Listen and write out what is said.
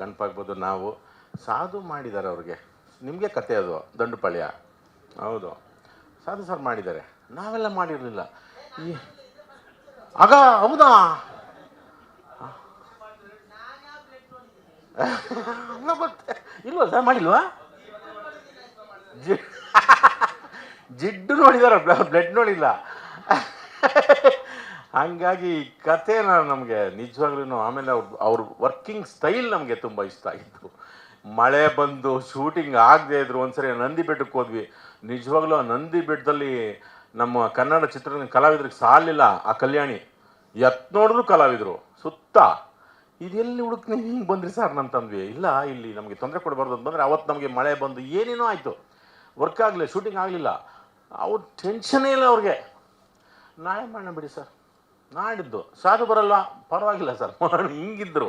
ಗಣಪಾಗ್ಬೋದು. ನಾವು ಸಾಧು ಮಾಡಿದ್ದಾರೆ ಅವ್ರಿಗೆ, ನಿಮಗೆ ಕತೆ ಅದು ದಂಡುಪಾಳ್ಯ. ಹೌದು, ಸಾಧು ಸರ್ ಮಾಡಿದ್ದಾರೆ, ನಾವೆಲ್ಲ ಮಾಡಿರಲಿಲ್ಲ. ಈ ಆಗ ಹೌದಾ ಮತ್ತೆ ಇಲ್ವಾ ಸರ್, ಮಾಡಿಲ್ವಾ? ಜಿಡ್ಡು ನೋಡಿದಾರ, ಬ್ಲಡ್ ನೋಡಿಲ್ಲ. ಹಂಗಾಗಿ ಕಥೆನ ನಮಗೆ ನಿಜವಾಗ್ಲೂ ಆಮೇಲೆ ಅವ್ರ ವರ್ಕಿಂಗ್ ಸ್ಟೈಲ್ ನಮಗೆ ತುಂಬ ಇಷ್ಟ ಆಗಿತ್ತು. ಮಳೆ ಬಂದು ಶೂಟಿಂಗ್ ಆಗದೆ ಇದ್ರು. ಒಂದ್ಸರಿ ನಂದಿ ಬೆಟ್ಟಕ್ಕೆ ಹೋದ್ವಿ. ನಿಜವಾಗ್ಲೂ ಆ ನಂದಿ ಬೆಟ್ಟದಲ್ಲಿ ನಮ್ಮ ಕನ್ನಡ ಚಿತ್ರರಂಗ ಕಲಾವಿದ್ರಿಗೆ ಸಾಲಿಲ್ಲ. ಆ ಕಲ್ಯಾಣಿ ನೋಡಿದ್ರು ಕಲಾವಿದರು ಸುತ್ತ. ಇದೆಲ್ಲಿ ಹುಡುಕ್ ನೀವು ಹಿಂಗೆ ಬಂದ್ರಿ ಸರ್ ಅಂತಂದ್ವಿ. ಇಲ್ಲ, ಇಲ್ಲಿ ನಮಗೆ ತೊಂದರೆ ಕೊಡಬಾರ್ದು ಅಂತ ಬಂದರೆ ಅವತ್ತು ನಮಗೆ ಮಳೆ ಬಂದು ಏನೇನೋ ಆಯಿತು, ವರ್ಕ್ ಆಗಲಿಲ್ಲ, ಶೂಟಿಂಗ್ ಆಗಲಿಲ್ಲ. ಅವ್ರು ಟೆನ್ಷನ್ನೇ ಇಲ್ಲ ಅವ್ರಿಗೆ. ನಾಳೆ ಮಾಡೋಣ ಬಿಡಿ ಸರ್, ನಾಡಿದ್ದು ಸಾಧು ಬರಲ್ಲ, ಪರವಾಗಿಲ್ಲ ಸರ್ ಹಿಂಗಿದ್ರು.